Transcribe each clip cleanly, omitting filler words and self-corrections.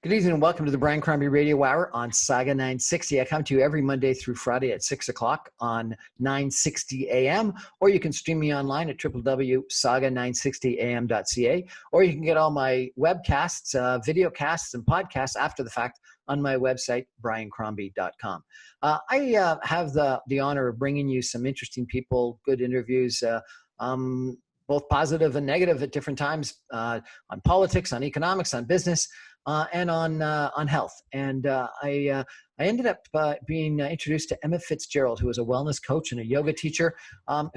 Good evening and welcome to the Brian Crombie Radio Hour on Saga 960. I come to you every Monday through Friday at 6 o'clock on 960 AM, or you can stream me online at www.saga960am.ca, or you can get all my webcasts, videocasts, and podcasts after the fact on my website, briancrombie.com. I have the honor of bringing you some interesting people, good interviews, both positive and negative at different times, on politics, on economics, on business, and on health. And I ended up being introduced to Emma Fitzgerald, who is a wellness coach and a yoga teacher,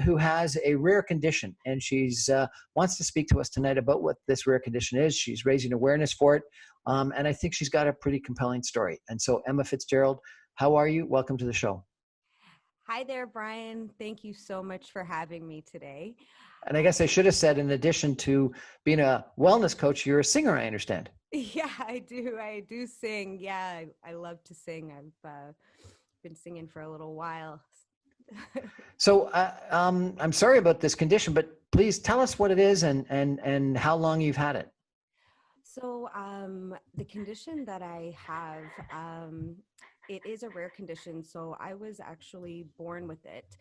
who has a rare condition. And she's wants to speak to us tonight about what this rare condition is. She's raising awareness for it. And I think she's got a pretty compelling story. And so, Emma Fitzgerald, how are you? Welcome to the show. Hi there, Brian. Thank you so much for having me today. And I guess I should have said, in addition to being a wellness coach, you're a singer, I understand. Yeah, I do. I do sing. Yeah, I love to sing. I've been singing for a little while. So I'm sorry about this condition, but please tell us what it is and how long you've had it. So the condition that I have, it is a rare condition. So I was actually born with it.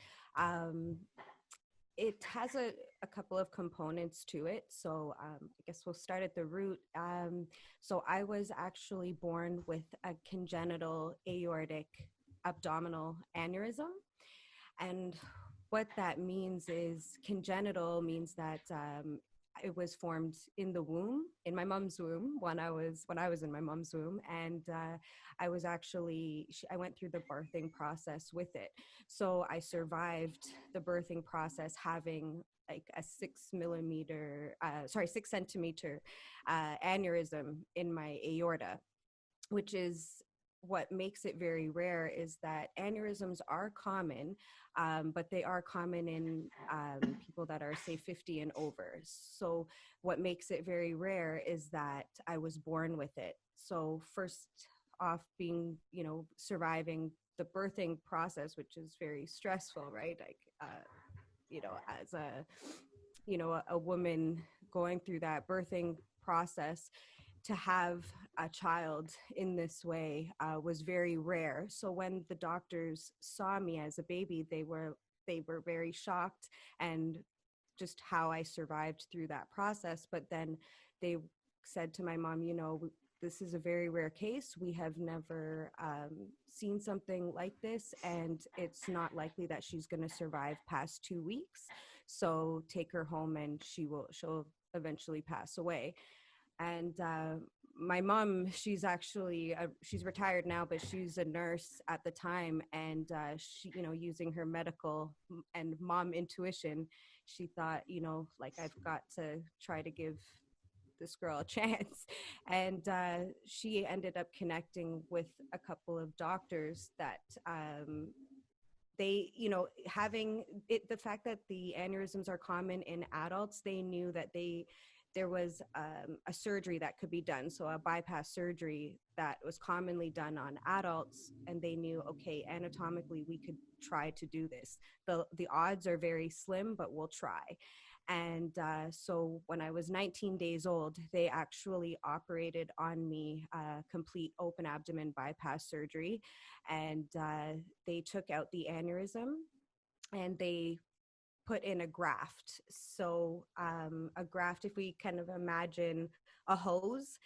It has a couple of components to it. So I guess we'll start at the root. So I was actually born with a congenital aortic abdominal aneurysm. And what that means is congenital means that it was formed in the womb, in my mom's womb, when I was in my mom's womb, and I went through the birthing process with it. So I survived the birthing process having like a 6 centimeter aneurysm in my aorta, which is what makes it very rare. Is that aneurysms are common, but they are common in people that are, say, 50 and over. So what makes it very rare is that I was born with it. So first off, being, surviving the birthing process, which is very stressful, right? Like, as a woman going through that birthing process, to have a child in this way was very rare. So when the doctors saw me as a baby, they were very shocked, and just how I survived through that process. But then they said to my mom, this is a very rare case. We have never seen something like this, and it's not likely that she's going to survive past 2 weeks. So take her home, and she'll eventually pass away. And my mom, she's retired now, but she's a nurse at the time. And she, using her medical and mom intuition, she thought, I've got to try to give this girl a chance. And she ended up connecting with a couple of doctors that they, having it, the fact that the aneurysms are common in adults, they knew that there was a surgery that could be done, so a bypass surgery that was commonly done on adults, and they knew, okay, anatomically we could try to do this. The odds are very slim, but we'll try. And so when I was 19 days old, they actually operated on me, complete open abdomen bypass surgery, and they took out the aneurysm, and they put in a graft. So a graft, if we kind of imagine a hose,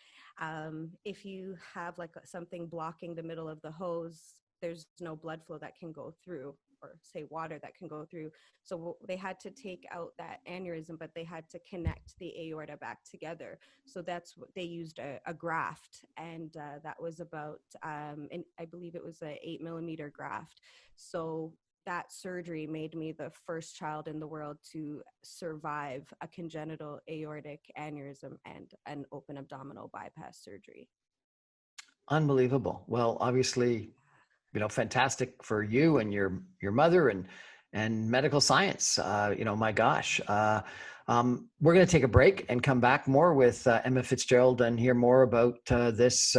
if you have like something blocking the middle of the hose, there's no blood flow that can go through, or say water that can go through. So they had to take out that aneurysm, but they had to connect the aorta back together. So that's what they used, a graft. And that was about, and I believe it was a 8 millimeter graft. So that surgery made me the first child in the world to survive a congenital aortic aneurysm and an open abdominal bypass surgery. Unbelievable. Well, obviously, fantastic for you and your mother and medical science. My gosh. We're going to take a break and come back more with Emma Fitzgerald and hear more about this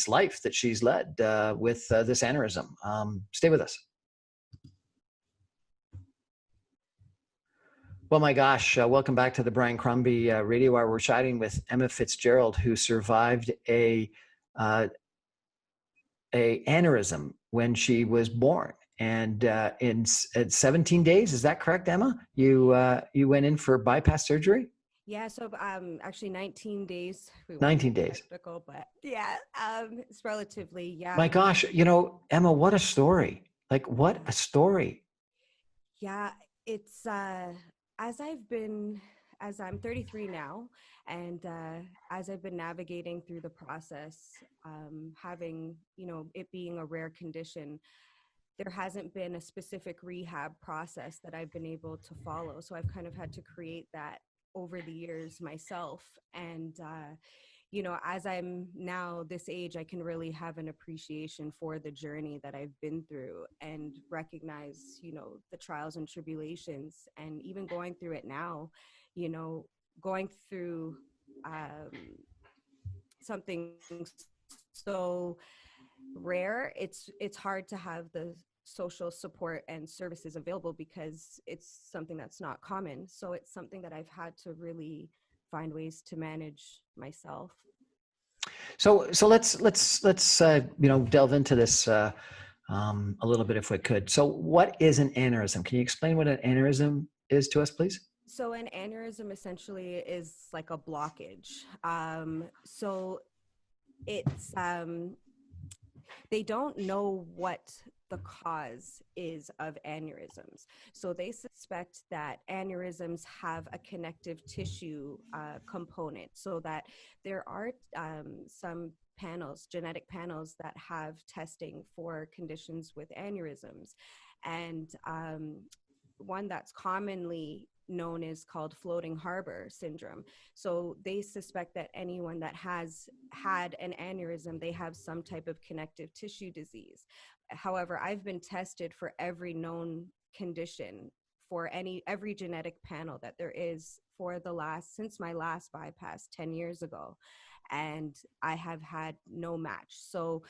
life that she's led with this aneurysm. Stay with us. Well, my gosh, welcome back to the Brian Crombie Radio Hour. We're chatting with Emma Fitzgerald, who survived uh, a aneurysm when she was born. And at 17 days, is that correct, Emma? You went in for bypass surgery? Yeah, so actually 19 days. We won't 19 get days. technical, but yeah, it's relatively, My yeah. gosh, Emma, what a story. Like, what a story. Yeah, it's as I've been as I'm 33 now, and as I've been navigating through the process, having, it being a rare condition, there hasn't been a specific rehab process that I've been able to follow. So I've kind of had to create that over the years myself. And as I'm now this age, I can really have an appreciation for the journey that I've been through and recognize, the trials and tribulations. And even going through it now, you know, going through something so rare, it's hard to have the social support and services available because it's something that's not common. So it's something that I've had to really find ways to manage myself. So let's delve into this a little bit if we could. So what is an aneurysm? Can you explain what an aneurysm is to us, please? So an aneurysm essentially is like a blockage. So it's they don't know what the cause is of aneurysms. So they suspect that aneurysms have a connective tissue component, so that there are some panels, genetic panels, that have testing for conditions with aneurysms. And one that's commonly known is called floating harbor syndrome. So they suspect that anyone that has had an aneurysm, they have some type of connective tissue disease. However, I've been tested for every known condition, for every genetic panel that there is, since my last bypass 10 years ago, and I have had no match. So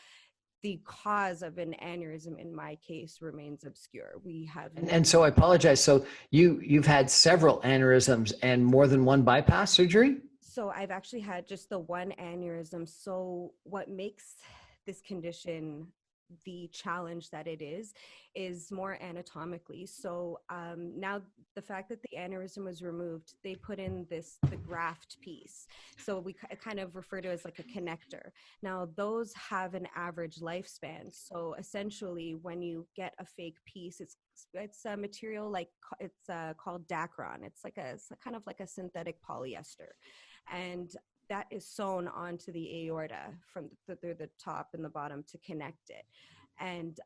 the cause of an aneurysm in my case remains obscure. We have And so I apologize. So you've had several aneurysms and more than one bypass surgery? So I've actually had just the one aneurysm. So what makes this condition the challenge that it is more anatomically. So now the fact that the aneurysm was removed, they put in the graft piece. So we kind of refer to it as like a connector. Now those have an average lifespan. So essentially, when you get a fake piece, it's a material like it's called Dacron. It's kind of like a synthetic polyester, and that is sewn onto the aorta from through the top and the bottom to connect it. And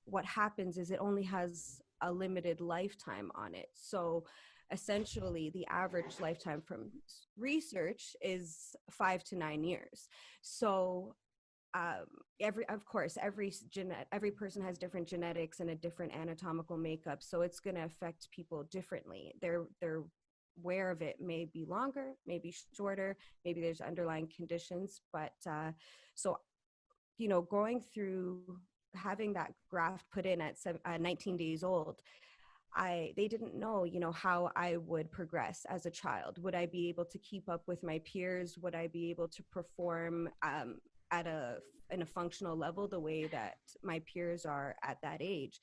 what happens is it only has a limited lifetime on it. So essentially, the average lifetime from research is 5 to 9 years. So every person has different genetics and a different anatomical makeup, so it's going to affect people differently. Their wear of it may be longer, maybe shorter, maybe there's underlying conditions. But so going through having that graft put in at 19 days old, they didn't know, how I would progress as a child. Would I be able to keep up with my peers? Would I be able to perform in a functional level the way that my peers are at that age?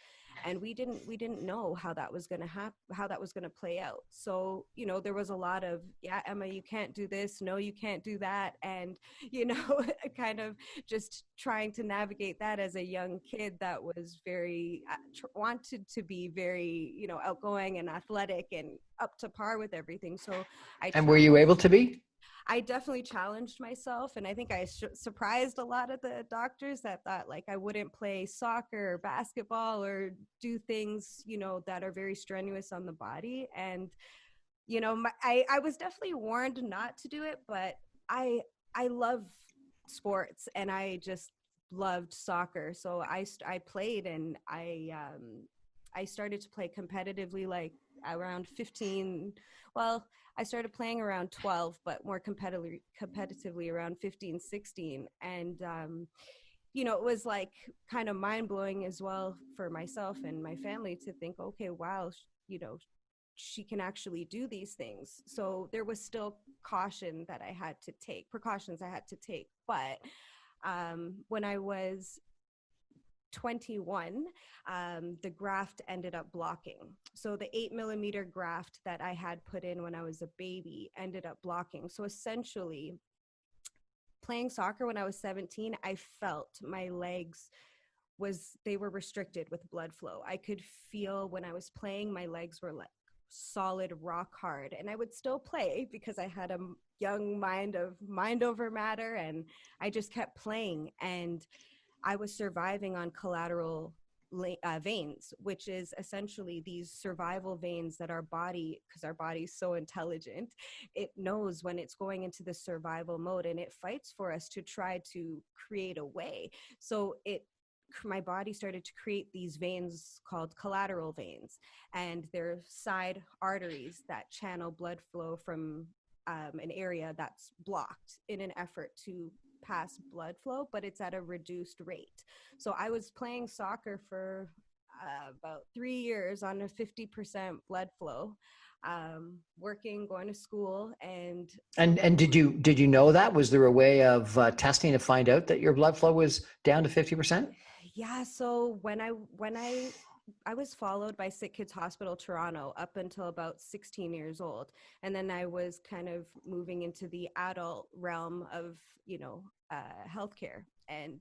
And we didn't know how that was going to how that was going to play out. So there was a lot of, yeah, Emma, you can't do this, no, you can't do that. And kind of just trying to navigate that as a young kid that was very wanted to be very outgoing and athletic and up to par with everything. So And were you able to be? I definitely challenged myself, and I think I surprised a lot of the doctors that thought like I wouldn't play soccer or basketball or do things, that are very strenuous on the body. And, I was definitely warned not to do it, but I love sports, and I just loved soccer. So I played, and I started to play competitively like around 15. Well, I started playing around 12, but more competitively around 15, 16. And, it was like kind of mind blowing as well for myself and my family to think, okay, wow, she can actually do these things. So there was still precautions I had to take. But when I was 21, the graft ended up blocking. So the 8 millimeter graft that I had put in when I was a baby ended up blocking. So essentially, playing soccer when I was 17, I felt my legs they were restricted with blood flow. I could feel when I was playing, my legs were like solid rock hard, and I would still play because I had a young mind over matter, and I just kept playing, and I was surviving on collateral veins, which is essentially these survival veins that our body, because our body is so intelligent, it knows when it's going into the survival mode, and it fights for us to try to create a way. So my body started to create these veins called collateral veins, and they're side arteries that channel blood flow from an area that's blocked in an effort to pass blood flow, but it's at a reduced rate. So I was playing soccer for about 3 years on a 50% blood flow, working, going to school, and did you know that? Was there a way of testing to find out that your blood flow was down to 50%? Yeah. So when I was followed by Sick Kids Hospital Toronto up until about 16 years old, and then I was kind of moving into the adult realm of healthcare, and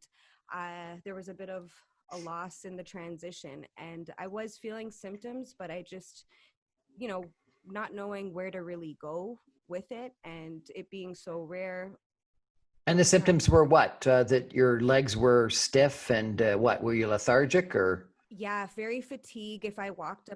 there was a bit of a loss in the transition, and I was feeling symptoms, but I just not knowing where to really go with it, and it being so rare. And the symptoms were what? That your legs were stiff, and what? Were you lethargic or? Yeah, very fatigued. If I walked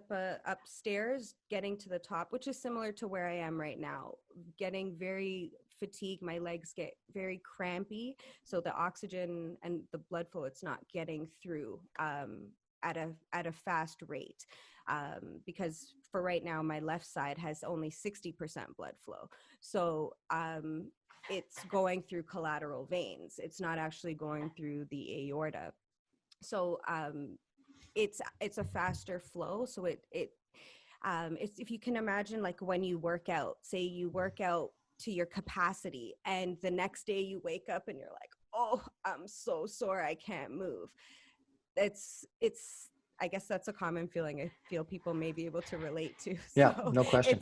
upstairs, getting to the top, which is similar to where I am right now, getting very fatigued, my legs get very crampy. So the oxygen and the blood flow, it's not getting through at a fast rate. Because for right now, my left side has only 60% blood flow. So it's going through collateral veins. It's not actually going through the aorta. So it's a faster flow. So it's, if you can imagine, like when you work out, say you work out to your capacity, and the next day you wake up and you're like, oh, I'm so sore, I can't move. It's I guess that's a common feeling I feel people may be able to relate to. Yeah, So no question.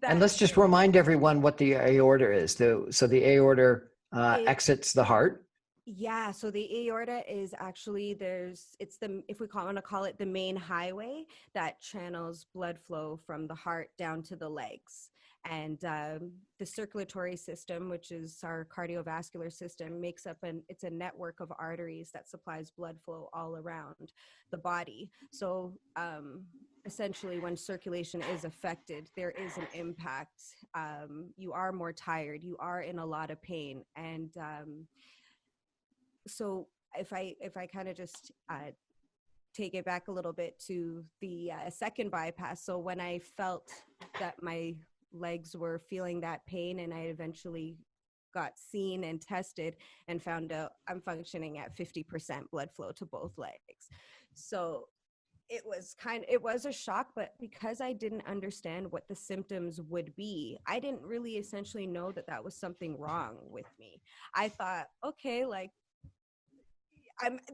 that, And let's just remind everyone what the aorta is. So the aorta exits the heart. Yeah, so the aorta is actually if we want to call it the main highway that channels blood flow from the heart down to the legs. And the circulatory system, which is our cardiovascular system, makes up it's a network of arteries that supplies blood flow all around the body. So essentially, when circulation is affected, there is an impact. You are more tired, you are in a lot of pain, and so if I kind of just take it back a little bit to the second bypass, so when I felt that my legs were feeling that pain, and I eventually got seen and tested and found out I'm functioning at 50% blood flow to both legs. So it was a shock, but because I didn't understand what the symptoms would be, I didn't really essentially know that was something wrong with me. I thought, okay, like,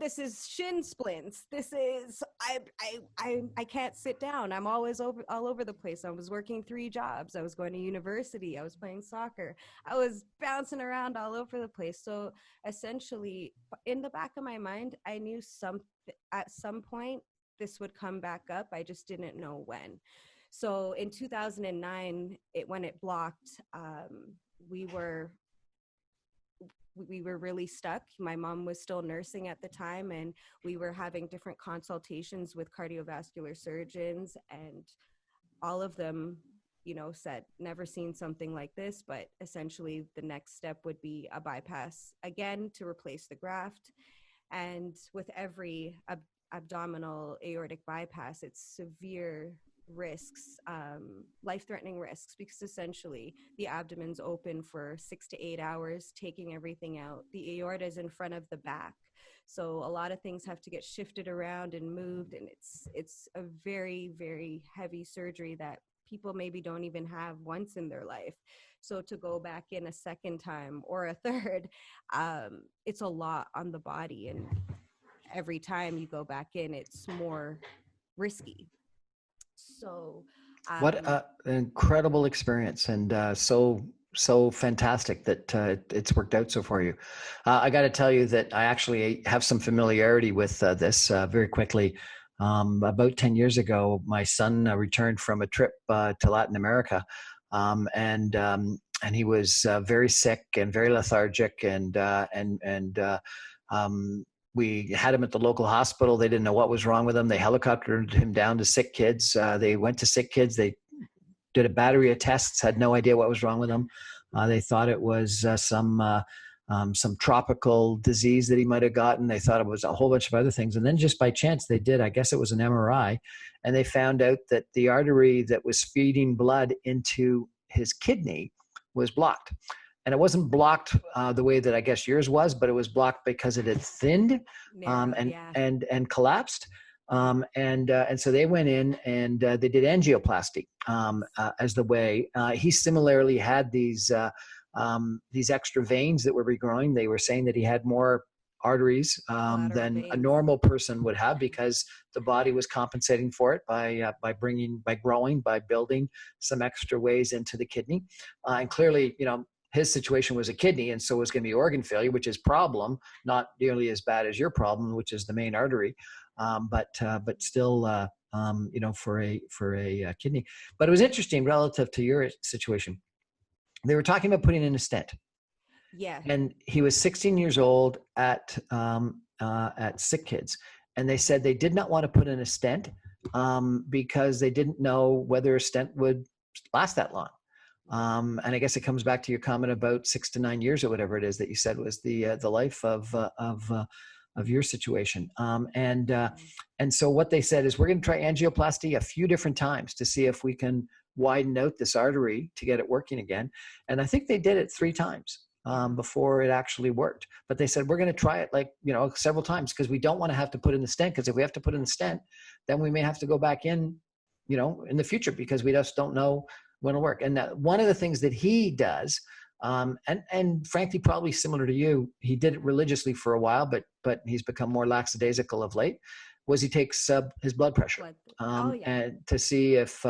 this is shin splints. This is I can't sit down. I'm always all over the place. I was working 3 jobs. I was going to university. I was playing soccer. I was bouncing around all over the place. So essentially, in the back of my mind, I knew at some point this would come back up. I just didn't know when. So in 2009, when it blocked, we were really stuck. My mom was still nursing at the time, and we were having different consultations with cardiovascular surgeons, and all of them, said never seen something like this, but essentially the next step would be a bypass again to replace the graft. And with every abdominal aortic bypass, it's severe risks, life-threatening risks, because essentially the abdomen's open for 6 to 8 hours, taking everything out. The aorta is in front of the back, so a lot of things have to get shifted around and moved, and it's a very, very heavy surgery that people maybe don't even have once in their life. So to go back in a second time or a third, it's a lot on the body. And every time you go back in, it's more risky. So, What an incredible experience, and so fantastic that it's worked out so for you. I got to tell you that I actually have some familiarity with this very quickly. About 10 years ago, my son returned from a trip to Latin America, and he was very sick and very lethargic, and we had him at the local hospital. They didn't know what was wrong with him. They helicoptered him down to sick kids. They went to sick kids. They did a battery of tests, had no idea what was wrong with him. They thought it was some tropical disease that he might have gotten. They thought it was a whole bunch of other things. And then just by chance they did, I guess it was an MRI, and they found out that the artery that was feeding blood into his kidney was blocked. And it wasn't blocked the way that I guess yours was, but it was blocked because it had thinned and collapsed. And so they went in and they did angioplasty as the way. He similarly had these extra veins that were regrowing. They were saying that he had more arteries than a normal person would have, because the body was compensating for it by building some extra ways into the kidney. And clearly, his situation was a kidney, and so it was going to be organ failure, which is problem, not nearly as bad as your problem, which is the main artery, but still, for a kidney. But it was interesting relative to your situation. They were talking about putting in a stent. Yeah. And he was 16 years old at Sick Kids, and they said they did not want to put in a stent because they didn't know whether a stent would last that long. And I guess it comes back to your comment about 6 to 9 years or whatever it is that you said was the life of your situation. And so what they said is, we're going to try angioplasty a few different times to see if we can widen out this artery to get it working again. And I think they did it 3 times before it actually worked. But they said, we're going to try it several times, because we don't want to have to put in the stent, because if we have to put in the stent, then we may have to go back in the future, because we just don't know when it'll work. And one of the things that he does, and frankly, probably similar to you, he did it religiously for a while, but he's become more lackadaisical of late, was he takes his blood pressure and to see if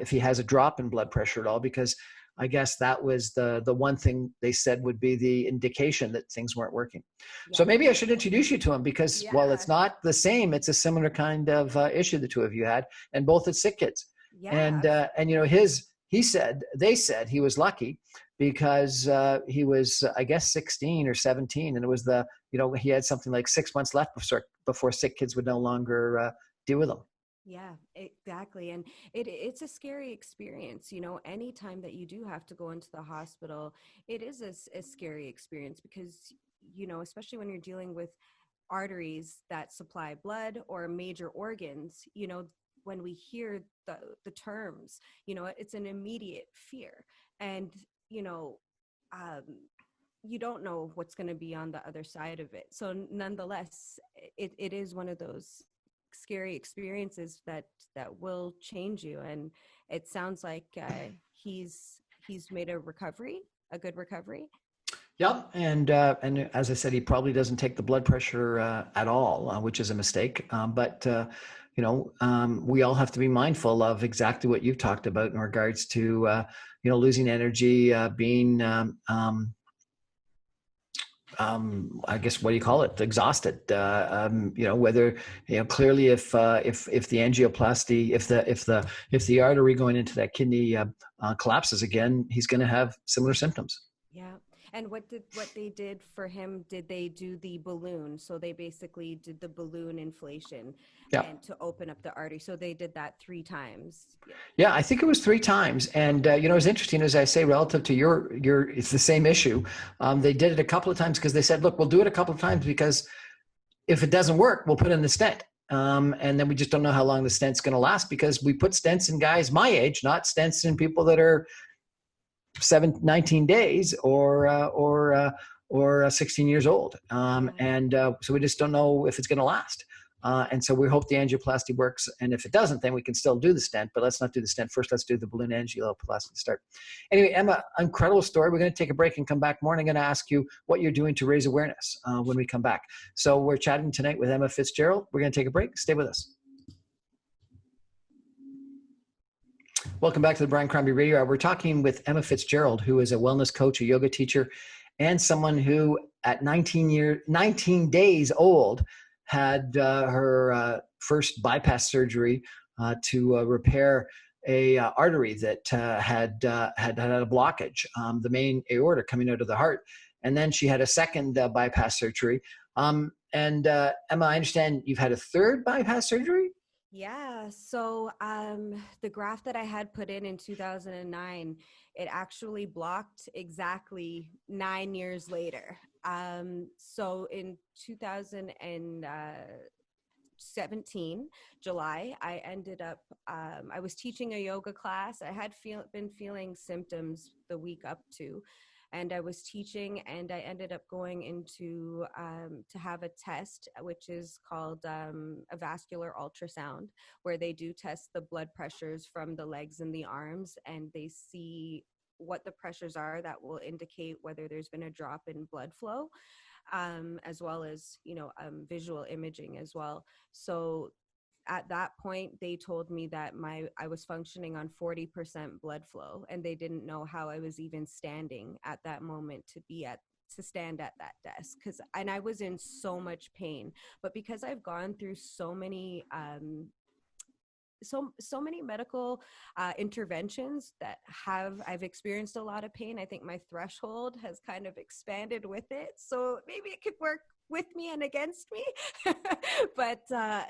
he has a drop in blood pressure at all, because I guess that was the one thing they said would be the indication that things weren't working. Yeah. So maybe I should introduce you to him, because while it's not the same, it's a similar kind of issue the two of you had, and both at Sick Kids. Yeah. And they said he was lucky because he was, I guess, 16 or 17, and it was he had something like 6 months left before Sick Kids would no longer deal with him. Yeah, exactly. And it's a scary experience. Anytime that you do have to go into the hospital, it is a scary experience, because, especially when you're dealing with arteries that supply blood or major organs, when we hear the terms, it's an immediate fear. And, you don't know what's going to be on the other side of it. So nonetheless, it is one of those scary experiences that will change you. And it sounds like he's made a good recovery. Yeah, and as I said, he probably doesn't take the blood pressure at all, which is a mistake. But we all have to be mindful of exactly what you've talked about in regards to losing energy, being I guess, what do you call it? Exhausted. Whether clearly if the angioplasty, if the artery going into that kidney collapses again, he's going to have similar symptoms. Yeah. And what they did for him, did they do the balloon? So they basically did the balloon inflation and to open up the artery. So they did that 3 times. Yeah, I think it was 3 times. And, it was interesting, as I say, relative to your it's the same issue. They did it a couple of times because they said, look, we'll do it a couple of times because if it doesn't work, we'll put in the stent. And then we just don't know how long the stent's going to last, because we put stents in guys my age, not stents in people that are 19 days or 16 years old. So we just don't know if it's going to last. And so we hope the angioplasty works. And if it doesn't, then we can still do the stent, but let's not do the stent first. Let's do the balloon angioplasty to start. Anyway, Emma, incredible story. We're going to take a break and come back more. And I'm going to ask you what you're doing to raise awareness when we come back. So we're chatting tonight with Emma Fitzgerald. We're going to take a break. Stay with us. Welcome back to the Brian Crombie Radio Hour. We're talking with Emma Fitzgerald, who is a wellness coach, a yoga teacher, and someone who at 19 days old had her first bypass surgery to repair a artery that had a blockage, the main aorta coming out of the heart. And then she had a second bypass surgery. And Emma, I understand you've had a third bypass surgery? Yeah, so the graft that I had put in 2009, it actually blocked exactly 9 years later. So in 2017, July, I ended up, I was teaching a yoga class. I had been feeling symptoms the week up to, and I was teaching, and I ended up going into to have a test, which is called a vascular ultrasound, where they do test the blood pressures from the legs and the arms, and they see what the pressures are that will indicate whether there's been a drop in blood flow, as well as, visual imaging as well. So at that point, they told me that I was functioning on 40% blood flow, and they didn't know how I was even standing at that moment to stand at that desk, and I was in so much pain. But because I've gone through so many many medical interventions that I've experienced a lot of pain, I think my threshold has kind of expanded with it. So maybe it could work with me and against me. But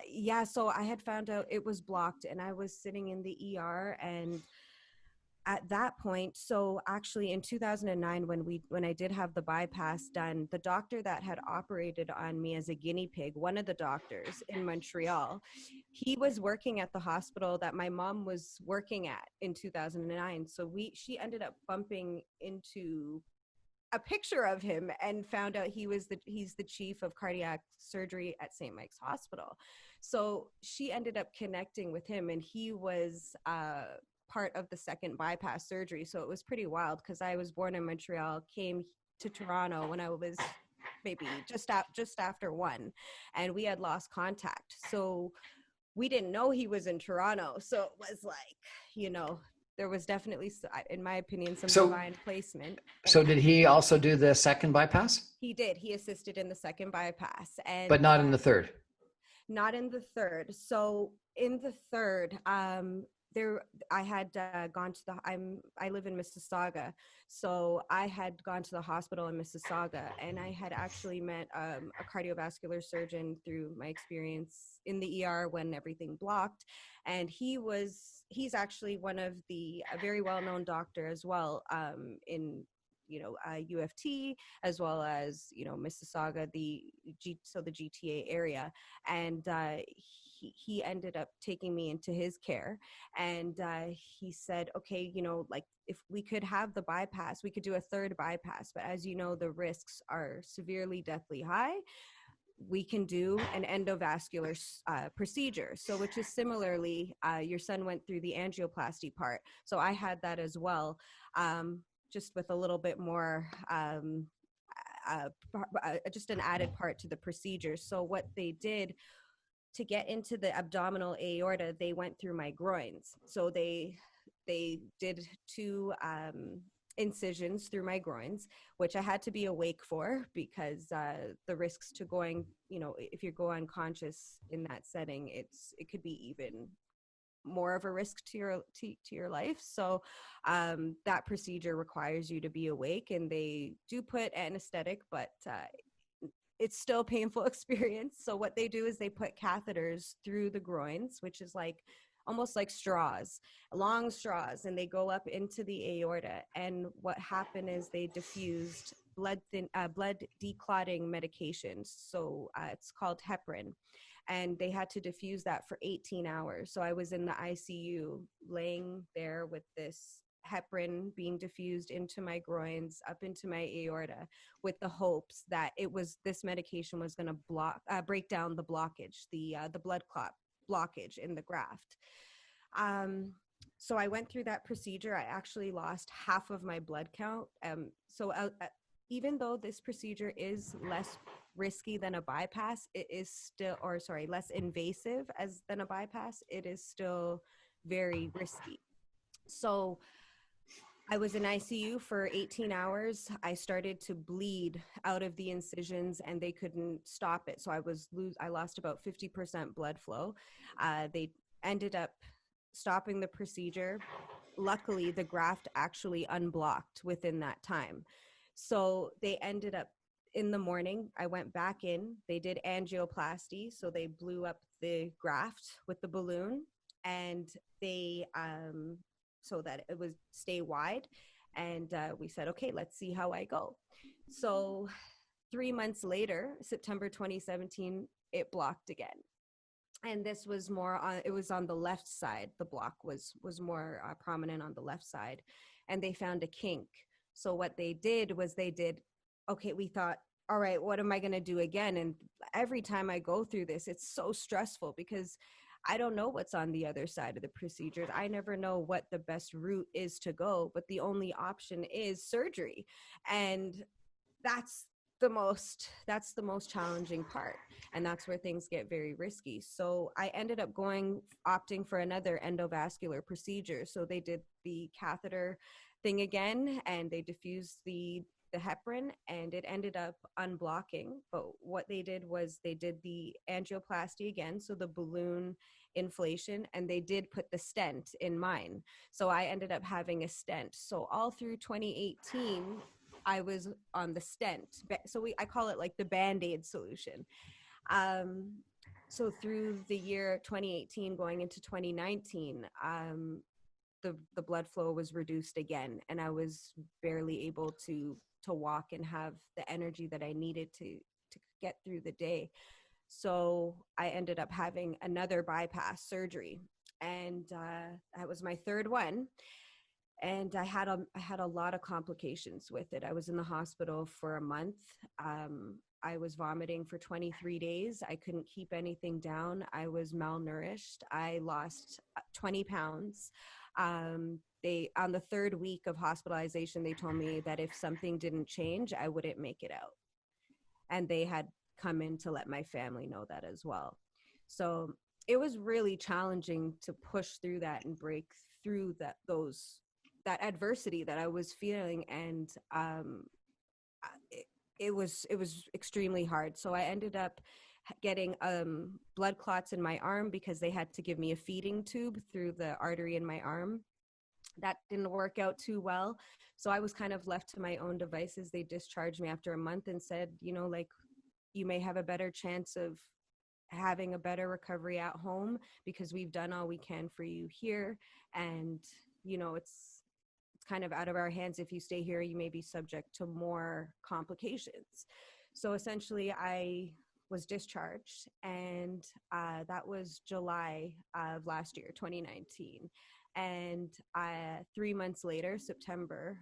yeah, so I had found out it was blocked, and I was sitting in the ER. And at that point, so actually in 2009, when I did have the bypass done, the doctor that had operated on me as a guinea pig, one of the doctors in Montreal, he was working at the hospital that my mom was working at in 2009. So she ended up bumping into a picture of him and found out he's the chief of cardiac surgery at St. Mike's Hospital. So she ended up connecting with him, and he was part of the second bypass surgery. So it was pretty wild, because I was born in Montreal, came to Toronto when I was maybe just after 1, and we had lost contact. So we didn't know he was in Toronto. So it was like, there was definitely, in my opinion, some divine placement. So did he also do the second bypass? He did. He assisted in the second bypass, but not in the third. Not in the third. So in the third, I had gone to I live in Mississauga, so I had gone to the hospital in Mississauga, and I had actually met a cardiovascular surgeon through my experience in the ER when everything blocked, and he's actually a very well-known doctor as well, in UFT, as well as Mississauga, the GTA area. And he ended up taking me into his care, and he said, okay, like, if we could have the bypass, we could do a third bypass, but as you know, the risks are severely deathly high. We can do an endovascular procedure. So, which is similarly, your son went through the angioplasty part, so I had that as well, just with a little bit more, just an added part to the procedure. So what they did to get into the abdominal aorta, they went through my groins. So they did 2 incisions through my groins, which I had to be awake for, because the risks to going, if you go unconscious in that setting, it could be even more of a risk to your life. So that procedure requires you to be awake, and they do put anesthetic, but it's still a painful experience. So what they do is they put catheters through the groins, which is like almost like straws, long straws, and they go up into the aorta. And what happened is they diffused blood declotting medications. So it's called heparin. And they had to diffuse that for 18 hours. So I was in the ICU laying there with this heparin being diffused into my groins, up into my aorta, with the hopes that this medication was going to break down the blockage, the blood clot blockage in the graft. So I went through that procedure. I actually lost half of my blood count. Even though this procedure is less risky than a bypass, it is still, less invasive than a bypass, it is still very risky. So I was in ICU for 18 hours. I started to bleed out of the incisions and they couldn't stop it. So I lost about 50% blood flow. They ended up stopping the procedure. Luckily, the graft actually unblocked within that time. So they ended up, in the morning, I went back in. They did angioplasty. So they blew up the graft with the balloon, and they, so that it would stay wide. And we said, okay, let's see how I go. So 3 months later, September 2017, it blocked again. And this was it was on the left side. The block was more prominent on the left side, and they found a kink. So what they did was okay, we thought, all right, what am I going to do again? And every time I go through this, it's so stressful because I don't know what's on the other side of the procedures. I never know what the best route is to go, but the only option is surgery. And that's the most challenging part, and that's where things get very risky. So I ended up opting for another endovascular procedure. So they did the catheter thing again, and they diffused the heparin, and it ended up unblocking. But what they did was they did the angioplasty again, so the balloon inflation, and they did put the stent in mine. So I ended up having a stent. So all through 2018, I was on the stent. So I call it like the Band-Aid solution. So through the year 2018 going into 2019, the blood flow was reduced again, and I was barely able to walk and have the energy that I needed to get through the day. So I ended up having another bypass surgery, and that was my third one. And I had a lot of complications with it. I was in the hospital for a month. I was vomiting for 23 days. I couldn't keep anything down. I was malnourished. I lost 20 pounds. On the third week of hospitalization, they told me that if something didn't change, I wouldn't make it out. And they had come in to let my family know that as well. So it was really challenging to push through that and break through that adversity that I was feeling. And it was extremely hard. So I ended up getting blood clots in my arm because they had to give me a feeding tube through the artery in my arm. That didn't work out too well. So I was kind of left to my own devices. They discharged me after a month and said, you may have a better chance of having a better recovery at home because we've done all we can for you here. And, it's kind of out of our hands. If you stay here, you may be subject to more complications. So essentially I was discharged, and that was July of last year, 2019. And 3 months later, September,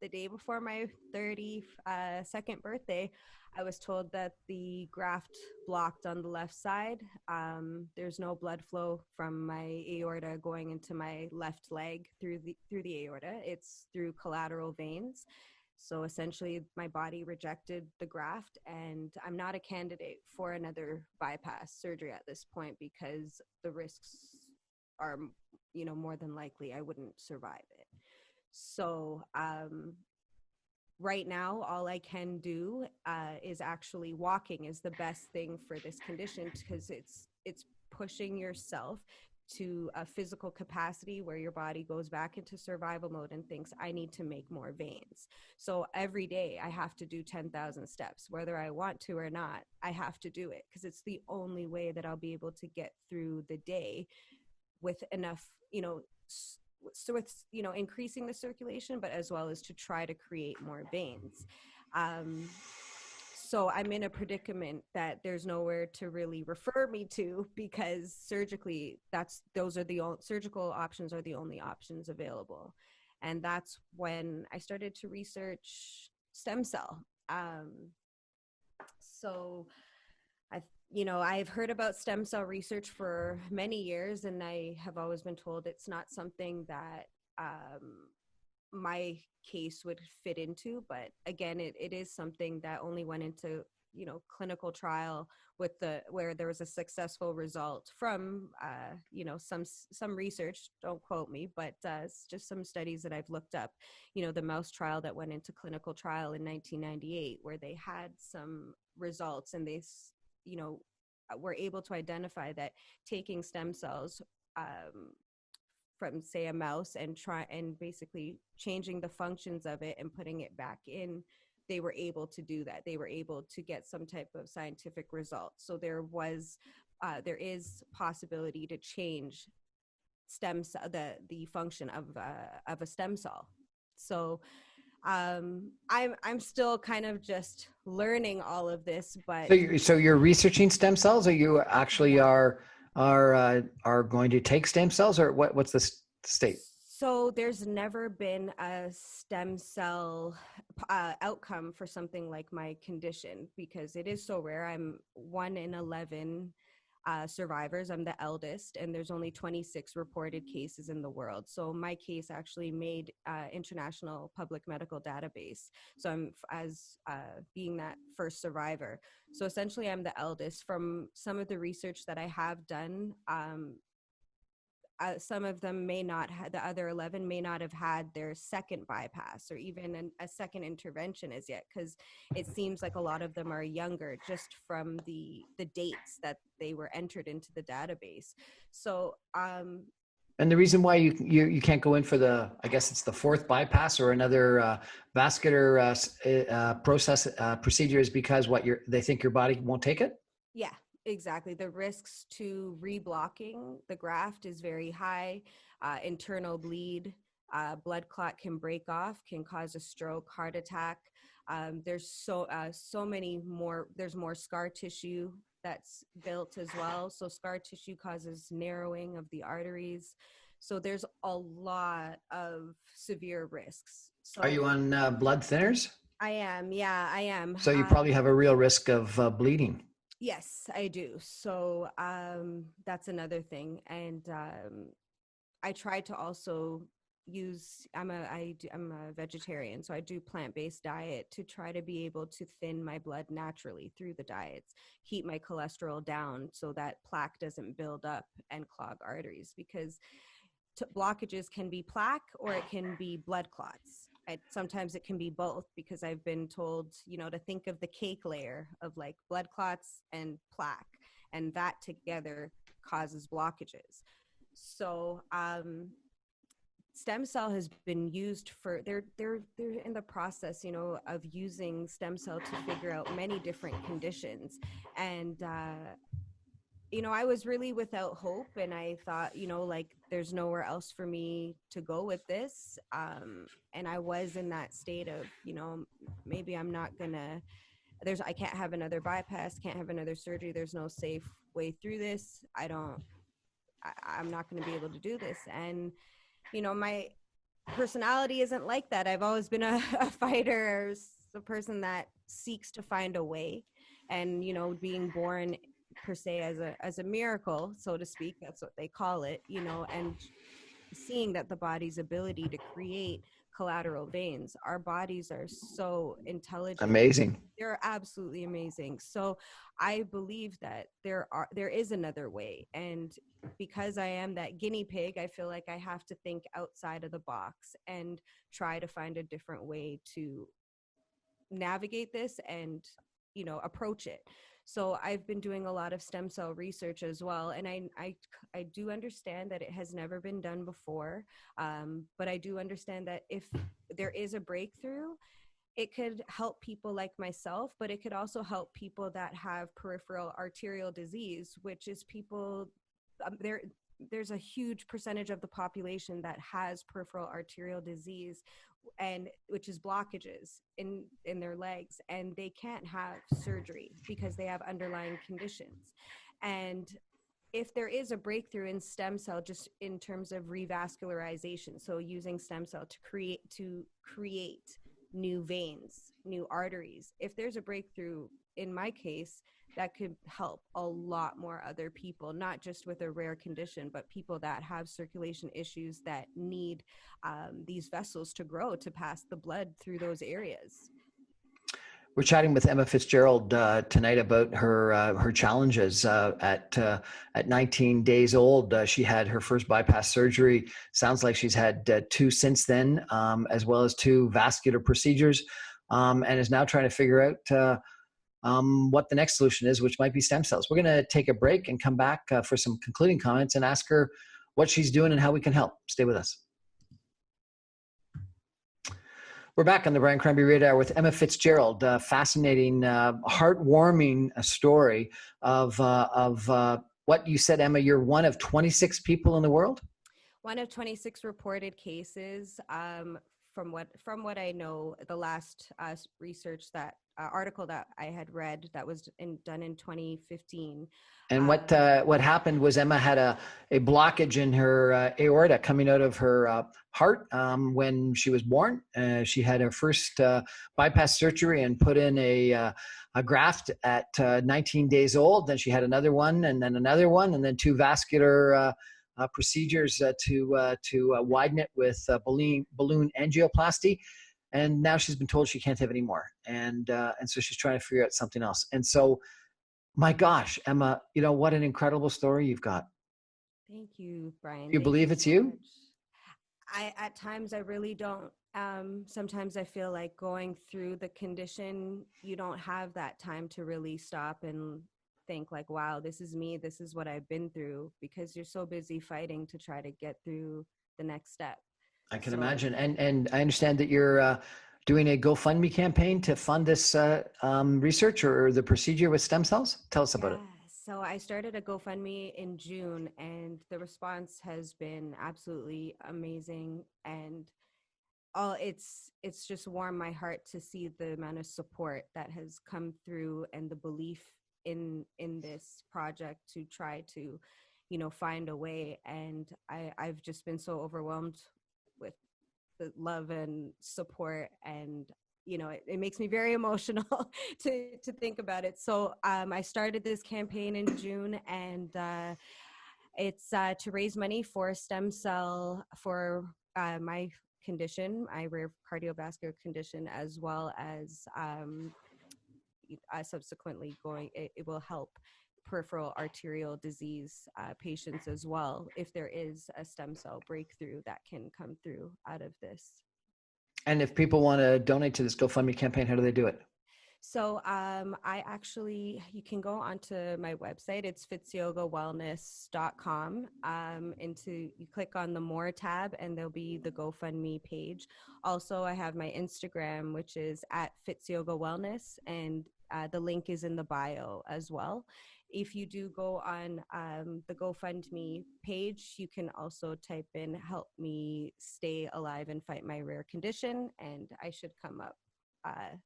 the day before my 32nd birthday, I was told that the graft blocked on the left side. There's no blood flow from my aorta going into my left leg through the aorta. It's through collateral veins. So essentially, my body rejected the graft, and I'm not a candidate for another bypass surgery at this point because the risks are, more than likely I wouldn't survive it. So right now, all I can do is actually walking is the best thing for this condition, because it's pushing yourself to a physical capacity where your body goes back into survival mode and thinks, I need to make more veins. So every day I have to do 10,000 steps, whether I want to or not. I have to do it because it's the only way that I'll be able to get through the day with enough, so it's, increasing the circulation, but as well as to try to create more veins. So I'm in a predicament that there's nowhere to really refer me to, because surgically, surgical options are the only options available. And that's when I started to research stem cell. So I've heard about stem cell research for many years, and I have always been told it's not something that my case would fit into. But again, it is something that only went into clinical trial where there was a successful result from some research, don't quote me, but it's just some studies that I've looked up, the mouse trial that went into clinical trial in 1998, where they had some results, and they were able to identify that taking stem cells from, say, a mouse and basically changing the functions of it and putting it back in, they were able to do that. They were able to get some type of scientific result. So there is possibility to change stem cell, the function of a stem cell. So I'm still kind of just learning all of this, but So you're researching stem cells, or you actually yeah. are going to take stem cells, or what's the state? So there's never been a stem cell outcome for something like my condition, because it is so rare. I'm 1 in 11 survivors. I'm the eldest, and there's only 26 reported cases in the world. So my case actually made international public medical database. So I'm as being that first survivor. So essentially, I'm the eldest. From some of the research that I have done, some of them may not have, the other 11 may not have had their second bypass or even a second intervention as yet, because it seems like a lot of them are younger, just from the dates that they were entered into the database. So And the reason why you can't go in for I guess it's the fourth bypass or another vascular procedure is because they think your body won't take it? yeah, exactly. The risks to reblocking the graft is very high. Internal bleed, blood clot can break off, can cause a stroke, heart attack. There's so many more. There's more scar tissue that's built as well. So scar tissue causes narrowing of the arteries. So there's a lot of severe risks. Are So you on blood thinners? I am. Yeah, I am. So you probably have a real risk of bleeding. Yes, I do. So that's another thing. And I try to also I'm a vegetarian, so I do plant-based diet to try to be able to thin my blood naturally through the diets, keep my cholesterol down so that plaque doesn't build up and clog arteries, because blockages can be plaque or it can be blood clots. Sometimes it can be both, because I've been told, to think of the cake layer of like blood clots and plaque, and that together causes blockages. So stem cell has been used for they're in the process of using stem cell to figure out many different conditions. And I was really without hope, and I thought, like, there's nowhere else for me to go with this. And I was in that state of, maybe I'm not gonna, I can't have another bypass, can't have another surgery. There's no safe way through this. I'm not going to be able to do this. And, my personality isn't like that. I've always been a fighter, a person that seeks to find a way. And, being born per se as a miracle, so to speak, that's what they call it, and seeing that the body's ability to create collateral veins. Our bodies are so intelligent. Amazing. They're absolutely amazing. So I believe that there is another way. And because I am that guinea pig, I feel like I have to think outside of the box and try to find a different way to navigate this and, approach it. So I've been doing a lot of stem cell research as well. And I do understand that it has never been done before. But I do understand that if there is a breakthrough, it could help people like myself, but it could also help people that have peripheral arterial disease, which is people, there's a huge percentage of the population that has peripheral arterial disease, and which is blockages in their legs, and they can't have surgery because they have underlying conditions. And if there is a breakthrough in stem cell, just in terms of revascularization, so using stem cell to create new veins, new arteries, if there's a breakthrough in my case, that could help a lot more other people, not just with a rare condition, but people that have circulation issues that need these vessels to grow to pass the blood through those areas. We're chatting with Emma Fitzgerald tonight about her challenges. At 19 days old, she had her first bypass surgery. Sounds like she's had 2 since then, as well as 2 vascular procedures, and is now trying to figure out what the next solution is, which might be stem cells. We're going to take a break and come back for some concluding comments and ask her what she's doing and how we can help. Stay with us. We're back on the Brian Crombie Radar with Emma Fitzgerald. Fascinating, heartwarming story of what you said, Emma. You're one of 26 people in the world. One of 26 reported cases. From what I know, the last research that article that I had read that was done in 2015. And what happened was Emma had a blockage in her aorta coming out of her heart when she was born. She had her first bypass surgery and put in a graft at 19 days old. Then she had another one, and then another one, and then 2 vascular procedures to widen it with balloon angioplasty. And now she's been told she can't have any more. And so she's trying to figure out something else. And so, my gosh, Emma, what an incredible story you've got. Thank you, Brian. You believe it's you? At times I really don't. Sometimes I feel like going through the condition, you don't have that time to really stop and think like, wow, this is me, this is what I've been through, because you're so busy fighting to try to get through the next step. I can imagine. And I understand that you're doing a GoFundMe campaign to fund this research or the procedure with stem cells. Tell us about it. So I started a GoFundMe in June, and the response has been absolutely amazing. And it's just warmed my heart to see the amount of support that has come through and the belief in this project to try to, find a way. And I've just been so overwhelmed with the love and support, and it makes me very emotional to think about it. So I started this campaign in June, and it's to raise money for stem cell for my condition, my rare cardiovascular condition, as well as subsequently it will help peripheral arterial disease patients as well, if there is a stem cell breakthrough that can come through out of this. And if people want to donate to this GoFundMe campaign, how do they do it? So you can go onto my website. It's fitzyogawellness.com. You click on the More tab, and there'll be the GoFundMe page. Also, I have my Instagram, which is at fitzyogawellness, and the link is in the bio as well. If you do go on the GoFundMe page, you can also type in "help me stay alive and fight my rare condition," and I should come up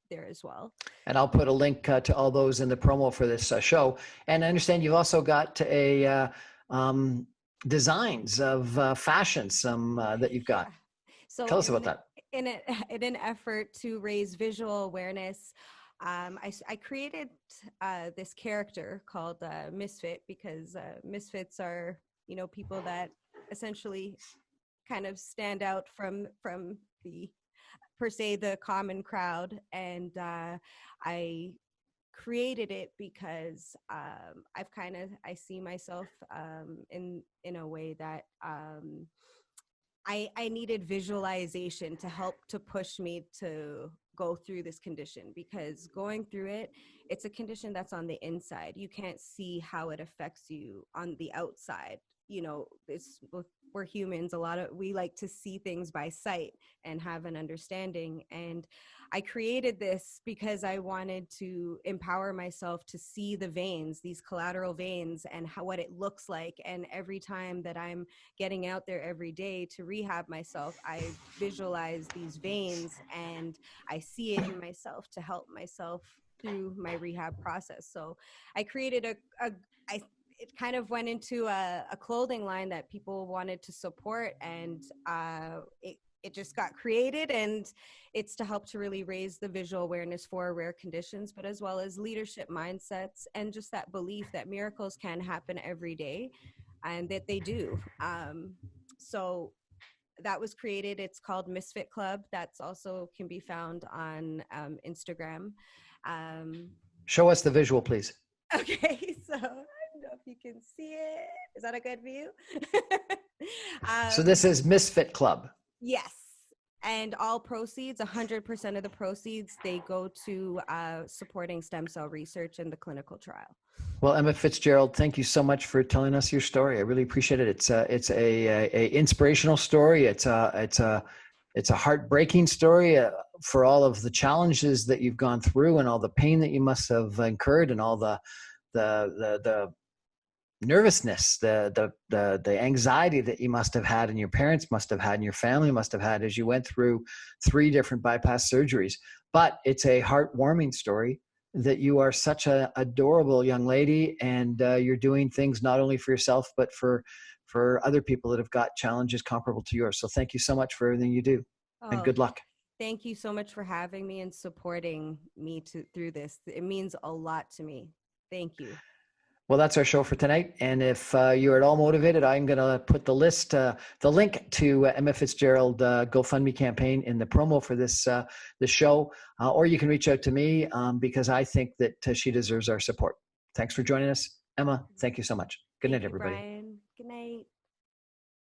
there as well. And I'll put a link to all those in the promo for this show. And I understand you've also got designs of fashion, that you've got. So tell us about that. In an effort to raise visual awareness, I created this character called Misfit, because misfits are, people that essentially kind of stand out from the per se the common crowd. And I created it because I see myself in a way that I needed visualization to help to push me to go through this condition, because going through it, it's a condition that's on the inside. You can't see how it affects you on the outside. We're humans. We like to see things by sight and have an understanding. And I created this because I wanted to empower myself to see the veins, these collateral veins, and what it looks like. And every time that I'm getting out there every day to rehab myself, I visualize these veins and I see it in myself to help myself through my rehab process. So I created it kind of went into a clothing line that people wanted to support, and it just got created, and it's to help to really raise the visual awareness for rare conditions, but as well as leadership mindsets and just that belief that miracles can happen every day, and that they do. So that was created. It's called Misfit Club. That's also can be found on Instagram. Show us the visual, please. Okay, so I don't know if you can see it. Is that a good view? So this is Misfit Club. Yes. And all proceeds, 100% of the proceeds, they go to supporting stem cell research in the clinical trial. Well, Emma Fitzgerald, thank you so much for telling us your story. I really appreciate it. It's a inspirational story. It's a heartbreaking story for all of the challenges that you've gone through and all the pain that you must have incurred and all the nervousness, the anxiety that you must have had and your parents must have had and your family must have had as you went through 3 different bypass surgeries. But it's a heartwarming story that you are such an adorable young lady, and you're doing things not only for yourself, but for other people that have got challenges comparable to yours. So thank you so much for everything you do, and good luck. Thank you so much for having me and supporting me through this. It means a lot to me. Thank you. Well, that's our show for tonight. And if you're at all motivated, I'm going to put the link to Emma Fitzgerald GoFundMe campaign in the promo for this show, or you can reach out to me because I think that she deserves our support. Thanks for joining us, Emma. Thank you so much. Good night, everybody.